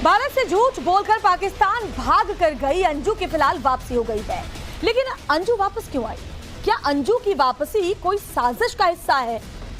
भारत से झूठ बोलकर पाकिस्तान भाग कर गई अंजू की फिलहाल वापसी हो गई है। लेकिन अंजू वापस क्यों आई? क्या अंजू की वापसी कोई साजिश का हिस्सा है?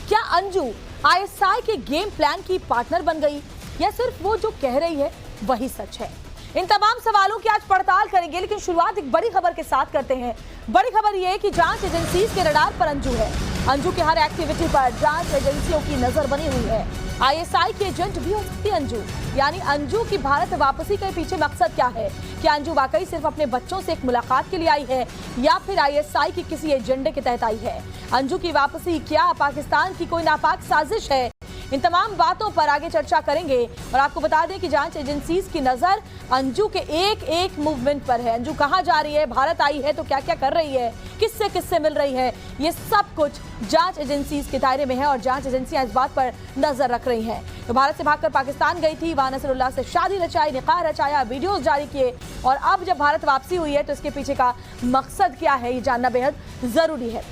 क्या अंजू आईएसआई के गेम प्लान की पार्टनर बन गई या सिर्फ वो जो कह रही है वही सच है? इन तमाम सवालों की आज पड़ताल करेंगे, लेकिन शुरुआत एक बड़ी खबर के साथ करते हैं। बड़ी खबर यह है कि जांच एजेंसीज के रडार पर अंजू है। अंजू की हर एक्टिविटी पर जांच एजेंसियों की नजर बनी हुई है। आईएसआई की एजेंट भी हो सकती है अंजू। यानी अंजू की भारत वापसी के पीछे मकसद क्या है? क्या अंजू वाकई सिर्फ अपने बच्चों से एक मुलाकात के लिए आई है या फिर आईएसआई की किसी एजेंडे के तहत आई है? अंजू की वापसी क्या पाकिस्तान की कोई नापाक साजिश है? इन तमाम बातों पर आगे चर्चा करेंगे और आपको बता दें कि जांच एजेंसीज की नजर अंजू के एक एक मूवमेंट पर है। अंजू कहां जा रही है, भारत आई है तो क्या क्या कर रही है, किससे किससे मिल रही है, ये सब कुछ जांच एजेंसीज के दायरे में है और जांच एजेंसियां इस बात पर नजर रख रही हैं। तो भारत से भागकर पाकिस्तान गई थी, वहां नसरुल्लाह से शादी रचाई, निकाह रचाया, वीडियोस जारी किए और अब जब भारत वापसी हुई है तो इसके पीछे का मकसद क्या है, ये जानना बेहद जरूरी है।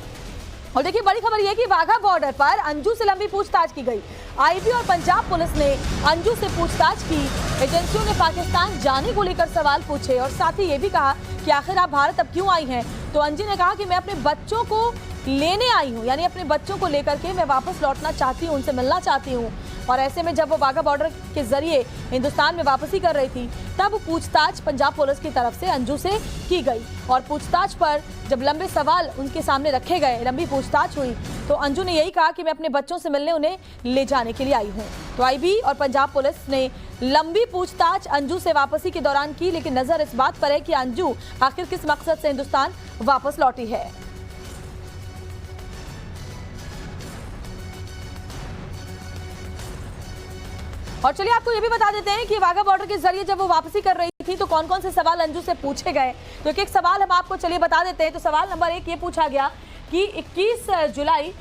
और देखिए बड़ी खबर यह कि वाघा बॉर्डर पर अंजू से लंबी पूछताछ की गई। आईबी और पंजाब पुलिस ने अंजू से पूछताछ की। एजेंसियों ने पाकिस्तान जाने को लेकर सवाल पूछे और साथ ही ये भी कहा कि आखिर आप भारत अब क्यों आई हैं? तो अंजू ने कहा कि मैं अपने बच्चों को लेने आई हूँ, यानी अपने बच्चों को लेकर के मैं वापस लौटना चाहती हूँ, उनसे मिलना चाहती हूँ। और ऐसे में जब वो वाघा बॉर्डर के जरिए हिंदुस्तान में वापसी कर रही थी तब पूछताछ पंजाब पुलिस की तरफ से अंजू से की गई और पूछताछ पर जब लंबे सवाल उनके सामने रखे गए, लंबी पूछताछ हुई तो अंजू ने यही कहा कि मैं अपने बच्चों से मिलने उन्हें ले जाने के लिए आई हूँ। तो आईबी और पंजाब पुलिस ने लंबी पूछताछ अंजू से वापसी के दौरान की, लेकिन नजर इस बात पर है कि अंजू आखिर किस मकसद से हिंदुस्तान वापस लौटी है। और चलिए आपको ये भी बता देते हैं कि वाघा बॉर्डर के जरिए जब वो वापसी कर रही थी तो कौन कौन से सवाल अंजू से पूछे गए। तो एक एक सवाल हम आपको चलिए बता देते हैं। तो सवाल नंबर 1 ये पूछा गया कि 21 जुलाई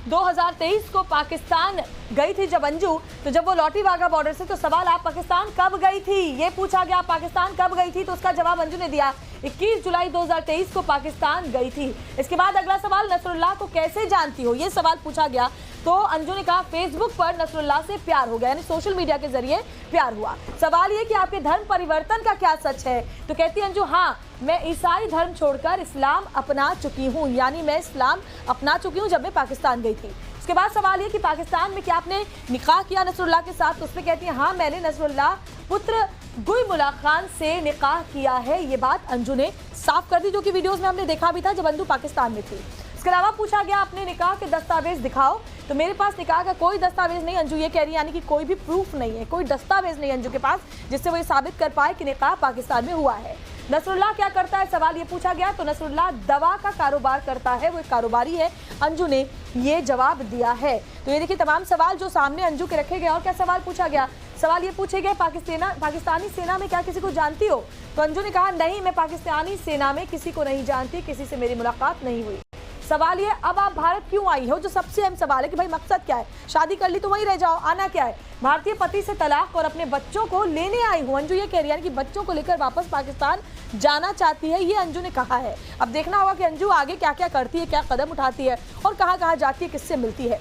2023 को पाकिस्तान गई थी जब अंजू, तो जब वो लौटी वाघा बॉर्डर से तो सवाल आप पाकिस्तान कब गई थी, ये पूछा गया। पाकिस्तान कब गई थी? तो उसका जवाब अंजू ने दिया 21 जुलाई 2023 को पाकिस्तान गई थी। इसके बाद अगला सवाल नसरुल्लाह को कैसे जानती हो, ये सवाल पूछा गया। तो अंजू ने कहा फेसबुक पर नसरुल्लाह से प्यार हो गया, यानी सोशल मीडिया के जरिए प्यार हुआ। सवाल ये कि आपके धर्म परिवर्तन का क्या सच है? तो कहती अंजू हाँ, मैं ईसाई धर्म छोड़कर इस्लाम अपना चुकी हूँ, यानी मैं इस्लाम अपना चुकी हूँ जब मैं पाकिस्तान गई थी। उसके बाद सवाल ये कि पाकिस्तान में क्या आपने निकाह किया नसरुल्लाह के साथ? तो उसमें कहती है हाँ, मैंने नसरुल्लाह पुत्र गुलमुल्ला खान से निकाह किया है। ये बात अंजू ने साफ कर दी, जो कि वीडियोस में हमने देखा भी था जब अंजू पाकिस्तान में थी। इसके अलावा पूछा गया अपने निकाह के दस्तावेज दिखाओ। तो मेरे पास निकाह का कोई दस्तावेज नहीं, अंजू ये कह रही है, यानी कि कोई भी प्रूफ नहीं है, कोई दस्तावेज नहीं अंजू के पास जिससे वो ये साबित कर पाए कि निकाह पाकिस्तान में हुआ है। नसरुल्लाह क्या करता है, सवाल ये पूछा गया। तो नसरुल्लाह दवा का कारोबार करता है, वो एक कारोबारी है, अंजू ने ये जवाब दिया है। तो ये देखिए तमाम सवाल जो सामने अंजू के रखे गए। और क्या सवाल पूछा गया? सवाल ये पूछे गए पाकिस्तानी सेना में क्या किसी को जानती हो? तो अंजू ने कहा नहीं, मैं पाकिस्तानी सेना में किसी को नहीं जानती, किसी से मेरी मुलाकात नहीं हुई। सवाल ये अब आप भारत क्यों आई हो, जो सबसे अहम सवाल है कि भाई मकसद क्या है? शादी कर ली तो वहीं रह जाओ, आना क्या है? भारतीय पति से तलाक और अपने बच्चों को लेने आई हूँ, अंजू ये कह रही है कि बच्चों को लेकर वापस पाकिस्तान जाना चाहती है, ये अंजू ने कहा है। अब देखना होगा कि अंजू आगे क्या क्या करती है, क्या कदम उठाती है और कहाँ कहाँ जाती है, किससे मिलती है।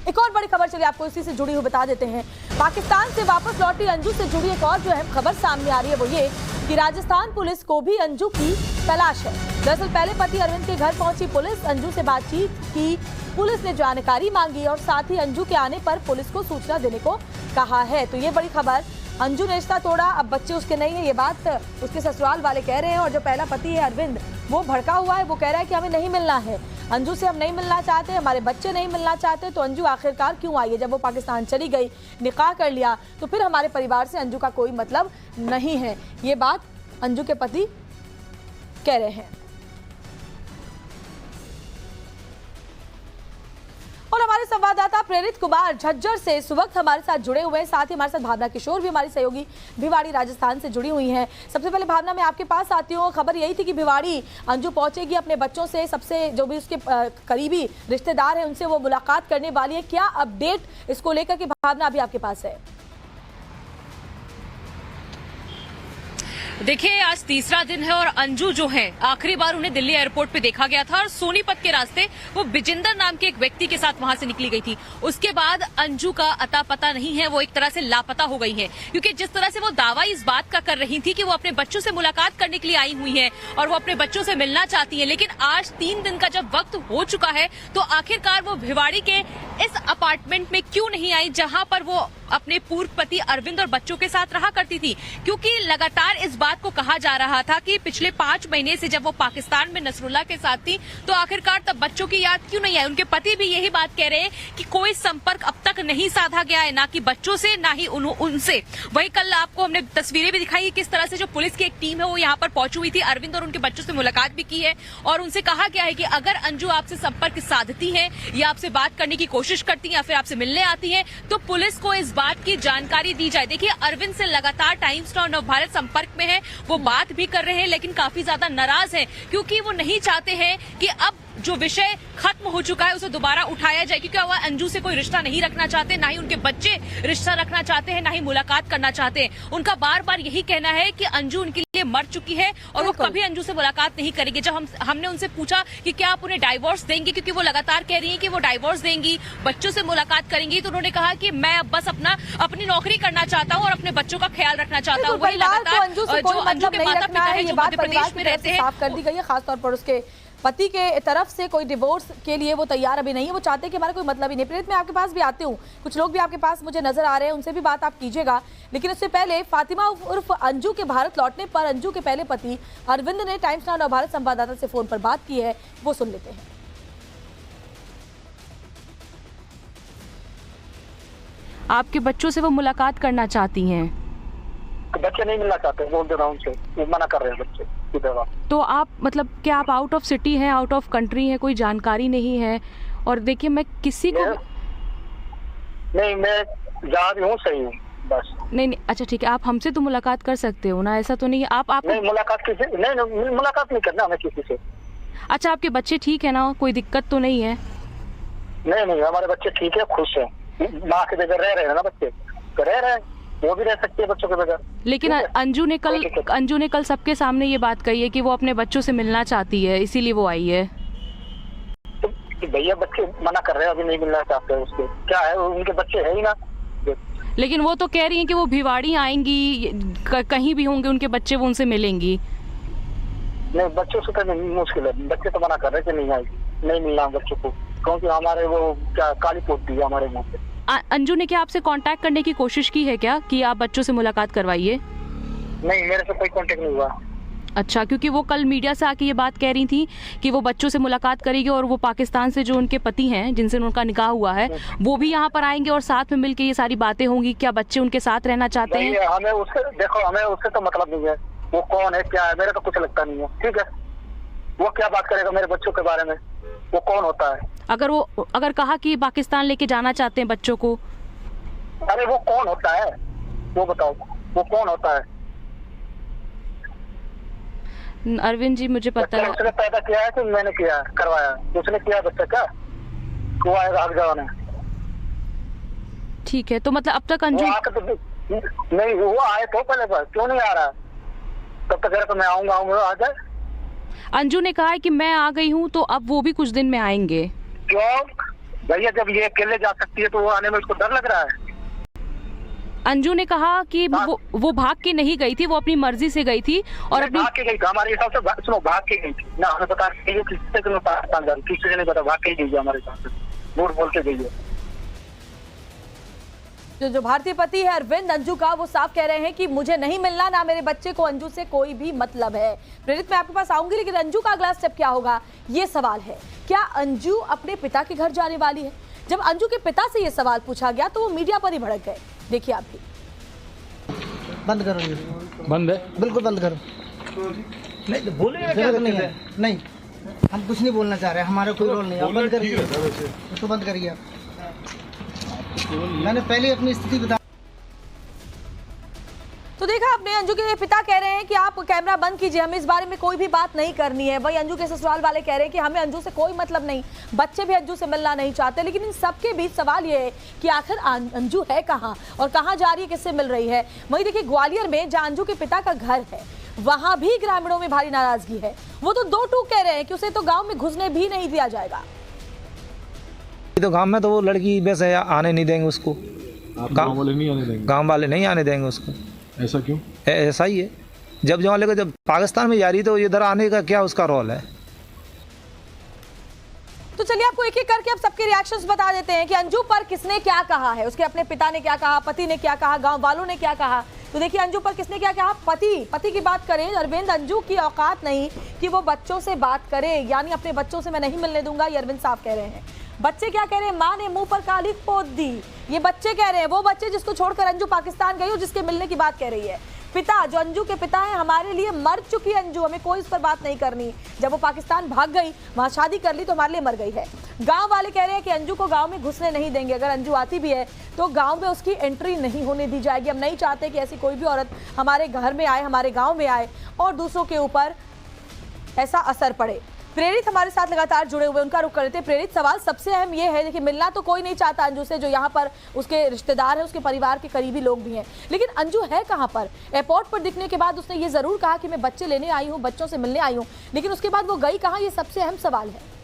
एक और बड़ी खबर चलिए आपको इसी से जुड़ी हुई बता देते हैं। पाकिस्तान से वापस लौटी अंजू से जुड़ी एक और जो अहम खबर सामने आ रही है वो ये कि राजस्थान पुलिस को भी अंजू की तलाश है। दरअसल पहले पति अरविंद के घर पहुंची पुलिस, अंजू से बातचीत की, पुलिस ने जानकारी मांगी और साथ ही अंजू के आने पर पुलिस को सूचना देने को कहा है। तो ये बड़ी खबर, अंजू ने रिश्ता तोड़ा, अब बच्चे उसके नहीं है, ये बात उसके ससुराल वाले कह रहे हैं। और जो पहला पति है अरविंद, वो भड़का हुआ है, वो कह रहा है कि हमें नहीं मिलना है, अंजू से हम नहीं मिलना चाहते, हमारे बच्चे नहीं मिलना चाहते। तो अंजू आखिरकार क्यों आई है? जब वो पाकिस्तान चली गई, निकाह कर लिया, तो फिर हमारे परिवार से अंजू का कोई मतलब नहीं है, ये बात अंजू के पति कह रहे हैं। और हमारे संवाददाता प्रेरित कुमार झज्जर से इस वक्त हमारे साथ जुड़े हुए हैं, साथ ही हमारे साथ भावना किशोर भी हमारी सहयोगी भिवाड़ी राजस्थान से जुड़ी हुई हैं। सबसे पहले भावना, मैं आपके पास आती हूँ। खबर यही थी कि भिवाड़ी अंजू पहुंचेगी, अपने बच्चों से, सबसे जो भी उसके करीबी रिश्तेदार हैं उनसे वो मुलाकात करने वाली है। क्या अपडेट इसको लेकर के भावना अभी आपके पास है? देखिए, आज तीसरा दिन है और अंजू जो है आखिरी बार उन्हें दिल्ली एयरपोर्ट पे देखा गया था और सोनीपत के रास्ते वो बिजिंदर नाम के एक व्यक्ति के साथ वहां से निकली गई थी। उसके बाद अंजू का अता पता नहीं है, वो एक तरह से लापता हो गई है, क्योंकि जिस तरह से वो दावा इस बात का कर रही थी कि वो अपने बच्चों से मुलाकात करने के लिए आई हुई है और वो अपने बच्चों से मिलना चाहती है, लेकिन आज 3 दिन का जब वक्त हो चुका है तो आखिरकार वो भिवाड़ी के इस अपार्टमेंट में क्यों नहीं आई जहां पर वो अपने पूर्व पति अरविंद और बच्चों के साथ रहा करती थी। क्योंकि लगातार इस बात को कहा जा रहा था कि पिछले 5 महीने से जब वो पाकिस्तान में नसरुल्लाह के साथ थी तो आखिरकार तब बच्चों की याद क्यों नहीं आई। उनके पति भी यही बात कह रहे हैं कि कोई संपर्क अब तक नहीं साधा गया है, ना कि बच्चों से ना ही उनसे। वही कल आपको हमने तस्वीरें भी दिखाई किस तरह से जो पुलिस की एक टीम है वो यहाँ पर पहुंची हुई थी, अरविंद और उनके बच्चों से मुलाकात भी की है और उनसे कहा गया है कि अगर अंजू आपसे संपर्क साधती है या आपसे बात करने की कोशिश करती है या फिर आपसे मिलने आती है तो पुलिस को इस बात की जानकारी दी जाए। देखिए, अरविंद से लगातार टाइम्स नाउ नवभारत संपर्क में है, वो बात भी कर रहे हैं लेकिन काफी ज्यादा नाराज हैं क्योंकि वो नहीं चाहते हैं कि अब जो विषय खत्म हो चुका है उसे दोबारा उठाया जाए, क्योंकि वो अंजू से कोई रिश्ता नहीं रखना चाहते, ना ही उनके बच्चे रिश्ता रखना चाहते हैं, ना ही मुलाकात करना चाहते हैं। उनका बार बार यही कहना है कि अंजू उनके लिए मर चुकी है और वो कभी अंजू से मुलाकात नहीं करेंगे। जब हमने उनसे पूछा कि क्या आप उन्हें डाइवोर्स देंगे, क्योंकि वो लगातार कह रही है कि वो डाइवोर्स देंगी, बच्चों से मुलाकात करेंगी, तो उन्होंने कहा कि मैं अब बस अपनी नौकरी करना चाहता हूँ और अपने बच्चों का ख्याल रखना चाहता हूँ। वही लगातार जो अंजू के माता पिता है जो मध्य प्रदेश में रहते हैं साफ कर दी गई है, खासतौर पर उसके पति के तरफ से कोई डिवोर्स के लिए वो तैयार अभी नहीं है। वो चाहते हैं कि हमारा कोई मतलब ही नहीं। प्रेरित, मैं आपके पास भी आती हूँ, कुछ लोग भी आपके पास मुझे नजर आ रहे हैं, उनसे भी बात आप कीजिएगा, लेकिन उससे पहले फातिमा उर्फ अंजू के भारत लौटने पर अंजू के पहले पति अरविंद ने टाइम्स नाउ नवभारत संवाददाता से फोन पर बात की है, वो सुन लेते हैं। आपके बच्चों से वो मुलाकात करना चाहती हैं? बच्चे नहीं मिलना चाहते, बोल दे रहा हूं उनसे, वो मना कर रहे हैं बच्चे। तो आप मतलब क्या आप आउट ऑफ सिटी हैं, आउट ऑफ कंट्री हैं, कोई जानकारी नहीं है? और देखिए, मैं किसी को नहीं, मैं जा रही हूँ, सही हूँ बस। नहीं, अच्छा ठीक है, आप हमसे तो मुलाकात कर सकते हो ना, ऐसा तो नहीं है? आप नहीं, मुलाकात किसी नहीं, मुलाकात नहीं करना हमें किसी से। अच्छा, आपके बच्चे ठीक है ना, कोई दिक्कत तो नहीं है? नहीं, हमारे बच्चे ठीक है, खुश है, माँ के बगैर रह रहे हैं ना बच्चे, तो रह रहे हैं, वो भी रह सकती है बच्चों के बगैर। लेकिन अंजू ने कल सबके सामने ये बात कही है कि वो अपने बच्चों से मिलना चाहती है, इसीलिए वो आई है। तो भैया बच्चे मना कर रहे हैं, अभी नहीं मिलना चाहते हैं, उसके क्या है, उनके बच्चे है ही ना। लेकिन वो तो कह रही हैं कि वो भिवाड़ी आएंगी, कहीं भी होंगे उनके बच्चे, वो उनसे मिलेंगी। नहीं, बच्चों से तो मुश्किल है, बच्चे तो मना कर रहे हैं कि नहीं आएगी, नहीं मिलना बच्चों को, क्योंकि हमारे वो क्या काली पोती है हमारे मुँह पे। अंजू ने क्या आपसे कांटेक्ट करने की कोशिश की है क्या कि आप बच्चों से मुलाकात करवाइए? नहीं, मेरे से कोई कांटेक्ट नहीं हुआ। अच्छा, क्योंकि वो कल मीडिया से आके ये बात कह रही थी कि वो बच्चों से मुलाकात करेगी और वो पाकिस्तान से जो उनके पति हैं जिनसे उनका निकाह हुआ है वो भी यहाँ पर आएंगे और साथ में मिलके ये सारी बातें होंगी। क्या बच्चे उनके साथ रहना चाहते हैं? हमें उससे देखो, हमें उससे तो मतलब नहीं है, वो कौन है क्या है मेरे तो कुछ लगता नहीं है। ठीक है, वो क्या बात करेगा मेरे बच्चों के बारे में, वो कौन होता है? अगर कहा कि पाकिस्तान लेके जाना चाहते हैं बच्चों को, अरे वो कौन होता है, वो बताओ, वो कौन होता है? अरविंद जी, मुझे पता है। उसने पैदा किया है कि मैंने किया करवाया? उसने किया बच्चा का, वो आएगा हक जवान। ठीक है, तो मतलब अब तक अंजू नहीं, वो आए तो पहले पर क्यों नहीं आ रहा? तब तक तो मैं आऊंगा आ जाए। अंजू ने कहा है कि मैं आ गई हूँ तो अब वो भी कुछ दिन में आएंगे। क्यों भैया, जब ये अकेले जा सकती है तो वो आने में उसको डर लग रहा है? अंजू ने कहा कि वो भाग के नहीं गई थी, वो अपनी मर्जी से गई थी और अपनी भाग के गई थी। हमारे हिसाब से सुनो, भाग के गई थी ना, हमें पता नहीं किसी से नहीं पता, भाग के गई है हमारे हिसाब से, झूठ बोल के गई है। जो भारतीय पति है अरविंद अंजू का, वो साफ कह रहे हैं कि मुझे नहीं मिलना, ना मेरे बच्चे को अंजू से कोई भी मतलब है। प्रेरित, मैं आपके पास आऊंगी, लेकिन अंजू का अगला स्टेप क्या होगा ये सवाल है। क्या अंजू अपने पिता के घर जाने वाली है? जब अंजू के पिता से ये सवाल पूछा गया तो वो मीडिया पर ही भड़क गए। देखिए आप भी। बंद करो, बंद है, बिल्कुल बंद करो। नहीं बोले क्या नहीं, हम कुछ नहीं बोलना चाह रहे, हमारा कोई रोल नहीं है। बंद करिए, उसको बंद करिए। मैंने पहले अपनी स्थिति बता। तो देखा आपने, अंजू के पिता कह रहे हैं कि आप कैमरा बंद कीजिए, हमें इस बारे में कोई भी बात नहीं करनी है। वही अंजू के ससुराल वाले कह रहे हैं कि हमें अंजू से कोई मतलब नहीं, बच्चे भी अंजू से मिलना नहीं चाहते। लेकिन इन सबके बीच सवाल ये है कि आखिर अंजू है कहाँ और कहाँ जा रही है, किससे मिल रही है। वही देखिए ग्वालियर में जहाँ अंजू के पिता का घर है, वहां भी ग्रामीणों में भारी नाराजगी है। वो तो दो टूक कह रहे हैं कि उसे तो गाँव में घुसने भी नहीं दिया जाएगा। तो गांव में तो वो लड़की वैसे आने नहीं देंगे उसको, गांव वाले नहीं आने देंगे। गांव वाले नहीं आने देंगे उसको। ऐसा क्यों? ऐसा ही है, जब जहाँ लेकर जब पाकिस्तान में जा रही तो इधर आने का क्या उसका रोल है। तो चलिए आपको एक एक करके अब सबके रिएक्शंस बता देते हैं कि अंजू पर किसने क्या कहा है। उसके अपने पिता ने क्या कहा, पति ने क्या कहा, गांव वालों ने क्या कहा। तो देखिए अंजू पर किसने क्या कहा। पति की बात करें अरविंद, अंजू की औकात नहीं कि वो बच्चों से बात करे, यानी अपने बच्चों से मैं नहीं मिलने दूंगा, ये अरविंद साहब कह रहे हैं। बच्चे क्या कह रहे हैं, माँ ने मुंह पर काली पोत दी, ये बच्चे कह रहे हैं। वो बच्चे जिसको छोड़कर अंजू पाकिस्तान गई और जिसके मिलने की बात कह रही है। पिता जो अंजू के पिता हैं, हमारे लिए मर चुकी अंजू, हमें कोई इस पर बात नहीं करनी, जब वो पाकिस्तान भाग गई, वहां शादी कर ली तो हमारे लिए मर गई है। गांव वाले कह रहे हैं कि अंजू को गांव में घुसने नहीं देंगे, अगर अंजू आती भी है तो गांव में उसकी एंट्री नहीं होने दी जाएगी। हम नहीं चाहते कि ऐसी कोई भी औरत हमारे घर में आए, हमारे गाँव में आए और दूसरों के ऊपर ऐसा असर पड़े। प्रेरित हमारे साथ लगातार जुड़े हुए, उनका रुख करते। प्रेरित, सवाल सबसे अहम ये है, देखिए मिलना तो कोई नहीं चाहता अंजू से, जो यहाँ पर उसके रिश्तेदार हैं, उसके परिवार के करीबी लोग भी हैं, लेकिन अंजू है कहाँ पर। एयरपोर्ट पर दिखने के बाद उसने ये जरूर कहा कि मैं बच्चे लेने आई हूँ, बच्चों से मिलने आई हूँ, लेकिन उसके बाद वो गई कहाँ, ये सबसे अहम सवाल है।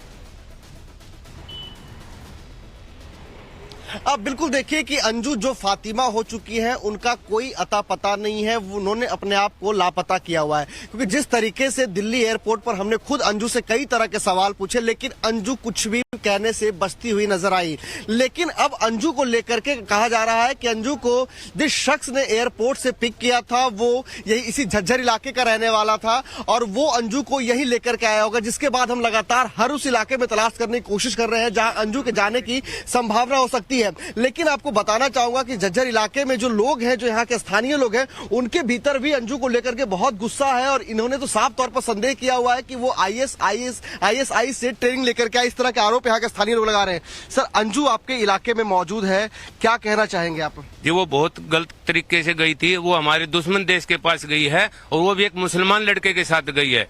अब बिल्कुल देखिए कि अंजू जो फातिमा हो चुकी है, उनका कोई अता पता नहीं है, उन्होंने अपने आप को लापता किया हुआ है। क्योंकि जिस तरीके से दिल्ली एयरपोर्ट पर हमने खुद अंजू से कई तरह के सवाल पूछे, लेकिन अंजू कुछ भी कहने से बचती हुई नजर आई। लेकिन अब अंजू को लेकर के कहा जा रहा है कि अंजू को जिस शख्स ने एयरपोर्ट से पिक किया था वो यही इसी झज्जर इलाके का रहने वाला था और वो अंजू को यही लेकर के आया होगा, जिसके बाद हम लगातार हर उस इलाके में तलाश करने की कोशिश कर रहे हैं जहां अंजू के जाने की संभावना हो सकती है। लेकिन आपको बताना चाहूंगा कि झज्जर इलाके में जो लोग हैं, जो यहाँ के स्थानीय लोग हैं, उनके भीतर भी अंजू को लेकर के बहुत गुस्सा है और इन्होंने तो साफ तौर पर संदेह किया हुआ है कि वो ISI से ट्रेनिंग लेकर के इस तरह के आरोप यहाँ के स्थानीय लोग लगा रहे हैं। सर, अंजू आपके इलाके में मौजूद है, क्या कहना चाहेंगे आप? जी, वो बहुत गलत तरीके से गई थी, वो हमारे दुश्मन देश के पास गई है और वो भी एक मुसलमान लड़के के साथ गई है।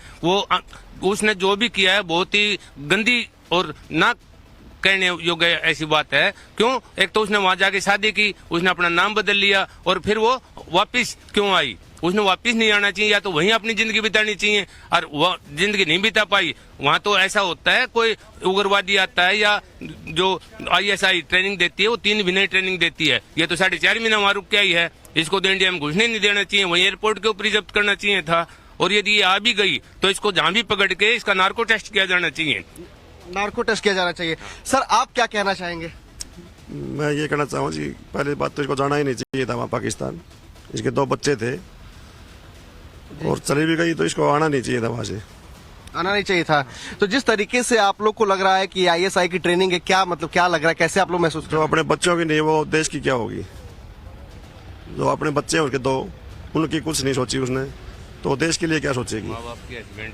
उसने जो भी किया है बहुत ही गंदी और ना कहने योग्य ऐसी बात है। क्यों? एक तो उसने वहां जाके शादी की, उसने अपना नाम बदल लिया और फिर वो वापिस क्यों आई? उसने वापिस नहीं आना चाहिए, या तो वहीं अपनी जिंदगी बितानी चाहिए, और वह जिंदगी नहीं बिता पाई। वहां तो ऐसा होता है, कोई उग्रवादी आता है या जो ISI ट्रेनिंग देती है वो 3 महीने ट्रेनिंग देती है, ये तो 4.5 महीना वहां रुक के आई है। इसको तो इंडिया में घुसने नहीं देना चाहिए, वहीं एयरपोर्ट के ऊपर ही जब्त करना चाहिए था। और यदि ये आ भी गई तो इसको जहां भी पकड़ के इसका नार्को टेस्ट किया जाना चाहिए, नार्को टेस्ट किया जाना चाहिए। सर, आप क्या कहना चाहेंगे? मैं ये कहना चाहूँ जी, पहली बात तो इसको जाना ही नहीं चाहिए था वहाँ पाकिस्तान। इसके 2 बच्चे थे और चली भी गई तो इसको आना नहीं चाहिए था, वहाँ से आना नहीं चाहिए था। तो जिस तरीके से आप लोग को लग रहा है कि ISI की ट्रेनिंग है, क्या मतलब क्या लग रहा है, कैसे आप लोग महसूस कर जो रहे हैं? अपने बच्चों की नहीं, वो देश की क्या होगी? जो अपने बच्चे हैं उसके 2, उनकी कुछ नहीं सोची उसने, तो देश के लिए क्या सोचेगी?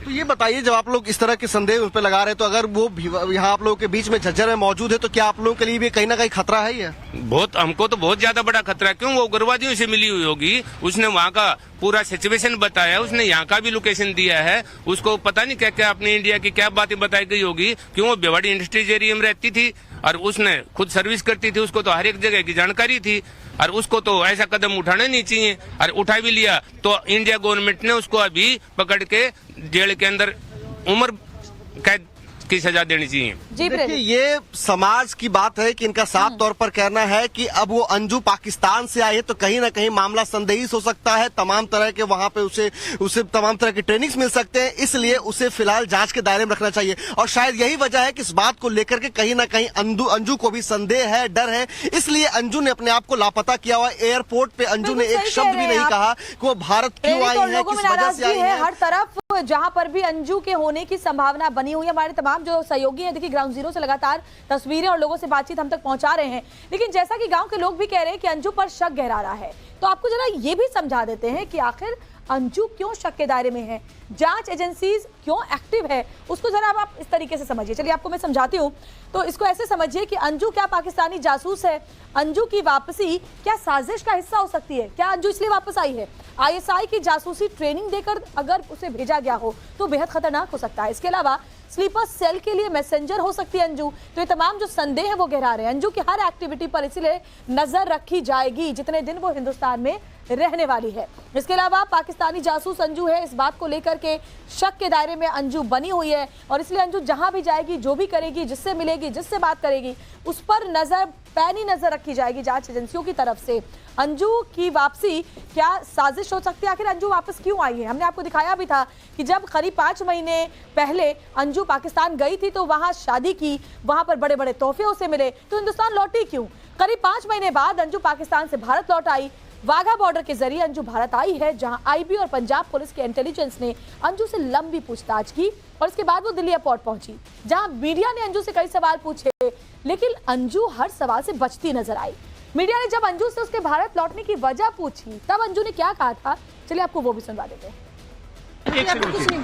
तो ये बताइए, जब आप लोग इस तरह के संदेह उस पर लगा रहे हैं, तो अगर वो यहाँ आप लोगों के बीच में झज्जर में मौजूद है तो क्या आप लोगों के लिए भी कहीं ना कहीं खतरा है? ये बहुत, हमको तो बहुत ज्यादा बड़ा खतरा है। क्यों? वो उग्रवादियों से मिली हुई होगी, उसने वहाँ का पूरा सिचुएशन बताया, उसने यहाँ का भी लोकेशन दिया है, उसको पता नहीं क्या क्या अपनी इंडिया की क्या बातें बताई गई होगी। क्यों? वो भिवाड़ी इंडस्ट्रीज एरिया में रहती थी और उसने खुद सर्विस करती थी, उसको तो हर एक जगह की जानकारी थी और उसको तो ऐसा कदम उठाना नहीं चाहिए। और उठा भी लिया तो इंडिया गवर्नमेंट ने उसको अभी पकड़ के जेल के अंदर उम्र कैद की सजा देनी चाहिए। जी, देखिए, ये समाज की बात है कि इनका साफ तौर पर कहना है कि अब वो अंजू पाकिस्तान से आई है तो कहीं ना कहीं मामला संदेहित हो सकता है, तमाम तरह के वहां पे उसे तमाम तरह के ट्रेनिंग्स मिल सकते हैं, इसलिए उसे फिलहाल जांच के दायरे में रखना चाहिए। और शायद यही वजह है कि इस बात को लेकर के कहीं ना कहीं अंजू को भी संदेह है, डर है, इसलिए अंजू ने अपने आप को लापता किया हुआ। एयरपोर्ट पे अंजू ने एक शब्द भी नहीं कहा कि वो भारत क्यों आई है, किस वजह से आई है। हर तरफ जहां पर भी अंजू के होने की संभावना बनी हुई है। हमारे तमाम जो सहयोगी हैं, देखिए ग्राउंड जीरो से लगातार तस्वीरें और लोगों से बातचीत हम तक पहुंचा रहे हैं, लेकिन जैसा कि गांव के लोग भी कह रहे हैं कि अंजू पर शक गहरा रहा है तो आपको जरा ये भी समझा देते हैं कि आखिर अंजू क्यों शक के दायरे में है, जांच एजेंसीज क्यों एक्टिव है, उसको जरा आप इस तरीके से समझिए। चलिए आपको मैं समझाती हूँ। तो इसको ऐसे समझिए कि अंजू क्या पाकिस्तानी जासूस है? अंजू की वापसी क्या साजिश का हिस्सा हो सकती है? क्या अंजू इसलिए वापस आई है? आईएसआई की जासूसी ट्रेनिंग देकर अगर उसे भेजा गया हो तो बेहद खतरनाक हो सकता है। इसके अलावा स्लीपर सेल के लिए मैसेंजर हो सकती है अंजू। तो ये तमाम जो संदेह है वो गहरा रहे हैं। अंजू की हर एक्टिविटी पर इसलिए नजर रखी जाएगी जितने दिन वो हिंदुस्तान में रहने वाली है। इसके अलावा पाकिस्तानी जासूस अंजू है, इस बात को लेकर के शक के दायरे में अंजू बनी हुई है और इसलिए अंजू जहां भी जाएगी, जो भी करेगी, जिससे मिलेगी, जिससे बात करेगी, उस पर पैनी नजर रखी जाएगी जांच एजेंसियों की तरफ से। अंजू की वापसी क्या साजिश हो सकती है? आखिर अंजू वापस क्यों आई है? हमने आपको दिखाया भी था कि जब करीब 5 महीने पहले अंजू पाकिस्तान गई थी तो वहां शादी की, वहां पर बड़े बड़े तोहफे उसे मिले, तो हिंदुस्तान लौटी क्यों? करीब 5 महीने बाद अंजू पाकिस्तान से भारत लौट आई। वाघा बॉर्डर के जरिए अंजू भारत आई है, जहां आईबी और पंजाब पुलिस के इंटेलिजेंस ने अंजू से लंबी पूछताछ की और इसके बाद वो दिल्ली एयरपोर्ट पहुंची, जहां मीडिया ने अंजू से कई सवाल पूछे, लेकिन अंजू हर सवाल से बचती नजर आई। मीडिया ने जब अंजू से उसके भारत लौटने की वजह पूछी तब अंजू ने क्या कहा था, चलिए आपको वो भी सुनवा देते हैं। कुछ नहीं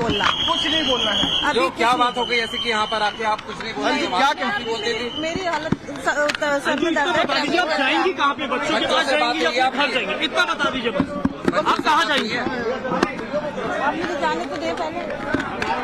बोलना है। जो क्या बात हो गई ऐसे कि यहाँ पर आके आप कुछ नहीं बोल रहे? क्या कहती बोलते थे? मेरी हालत सर में दर्द है। आप जाएंगी कहाँ पे? बच्चों के पास जाएंगी या घर जाएंगी? इतना बता दीजिए बस। आप कहाँ जाएंगे? आप मुझे जाने को दे पहले।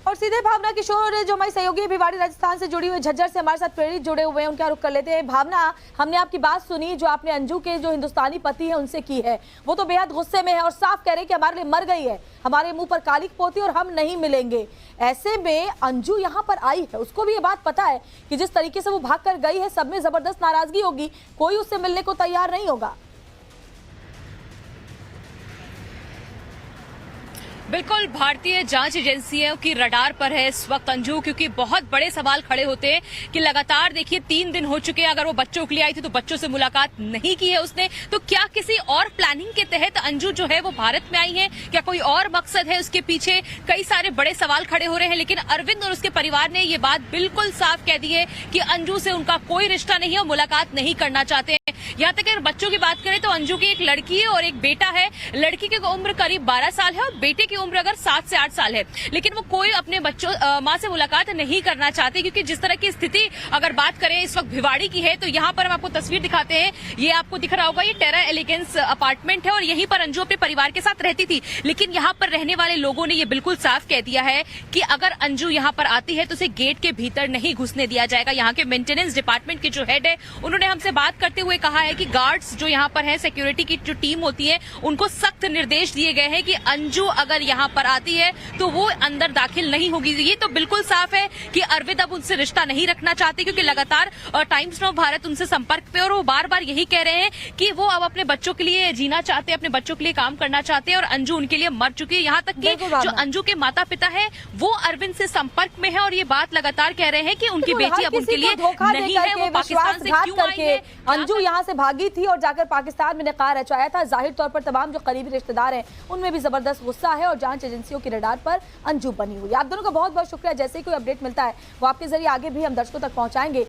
और सीधे भावना किशोर जो हमारी सहयोगी भिवाड़ी राजस्थान से जुड़ी हुई झज्जर से हमारे साथ प्रेरित जुड़े हुए हैं, उनका रुख कर लेते हैं। भावना, हमने आपकी बात सुनी जो आपने अंजू के जो हिंदुस्तानी पति है उनसे की है, वो तो बेहद गुस्से में है और साफ कह रहे हैं कि हमारे लिए मर गई है, हमारे मुंह पर कालिक पोती और हम नहीं मिलेंगे। ऐसे में अंजू यहाँ पर आई है, उसको भी ये बात पता है कि जिस तरीके से वो भाग कर गई है सब में जबरदस्त नाराजगी होगी, कोई उससे मिलने को तैयार नहीं होगा। बिल्कुल, भारतीय जांच एजेंसियों की रडार पर है इस वक्त अंजू, क्योंकि बहुत बड़े सवाल खड़े होते हैं कि लगातार देखिए 3 दिन हो चुके हैं, अगर वो बच्चों के लिए आई थी तो बच्चों से मुलाकात नहीं की है उसने, तो क्या किसी और प्लानिंग के तहत अंजू जो है वो भारत में आई है? क्या कोई और मकसद है उसके पीछे? कई सारे बड़े सवाल खड़े हो रहे हैं, लेकिन अरविंद और उसके परिवार ने ये बात बिल्कुल साफ कह दी है कि अंजू से उनका कोई रिश्ता नहीं है और मुलाकात नहीं करना चाहते हैं। यहाँ तक अगर बच्चों की बात करें तो अंजू की एक लड़की है और एक बेटा है। लड़की की उम्र करीब 12 साल है और बेटे की उम्र अगर 7 से 8 साल है, लेकिन वो कोई अपने बच्चों माँ से मुलाकात नहीं करना चाहते, क्योंकि जिस तरह की स्थिति अगर बात करें इस वक्त भिवाड़ी की है, तो यहाँ पर हम आपको तस्वीर दिखाते हैं। ये आपको दिख रहा होगा, ये टेरा एलिगेंस अपार्टमेंट है और यहीं पर अंजू अपने परिवार के साथ रहती थी। लेकिन यहाँ पर रहने वाले लोगों ने ये बिल्कुल साफ कह दिया है कि अगर अंजू यहाँ पर आती है तो उसे गेट के भीतर नहीं घुसने दिया जाएगा। यहाँ के मेंटेनेंस डिपार्टमेंट के जो हेड है उन्होंने हमसे बात करते हुए कहा है कि गार्ड्स जो यहाँ पर है, सिक्योरिटी की जो टीम होती है, उनको सख्त निर्देश दिए गए हैं कि अंजू अगर यहाँ पर आती है तो वो अंदर दाखिल नहीं होगी। ये तो बिल्कुल साफ है कि अरविंद अब उनसे रिश्ता नहीं रखना चाहते, क्योंकि लगातार टाइम्स नाउ भारत उनसे संपर्क पे और वो बार बार यही कह रहे हैं कि वो अब अपने बच्चों के लिए जीना चाहते हैं, अपने बच्चों के लिए काम करना चाहते हैं और अंजू उनके लिए मर चुकी है। यहाँ तक कि जो अंजू के माता पिता है वो अरविंद से संपर्क में है और ये बात लगातार कह रहे हैं कि उनकी बेटी अब उनके लिए नहीं है, वो पाकिस्तान से क्यों आई है? अंजू यहाँ से भागी थी और जाकर पाकिस्तान में निकाह रचाया था। जाहिर तौर पर तमाम जो करीबी रिश्तेदार हैं उनमें भी जबरदस्त गुस्सा है और जांच एजेंसियों की रडार पर अंजू बनी हुई है। आप दोनों का बहुत बहुत शुक्रिया। जैसे ही कोई अपडेट मिलता है वो आपके जरिए आगे भी हम दर्शकों तक पहुंचाएंगे।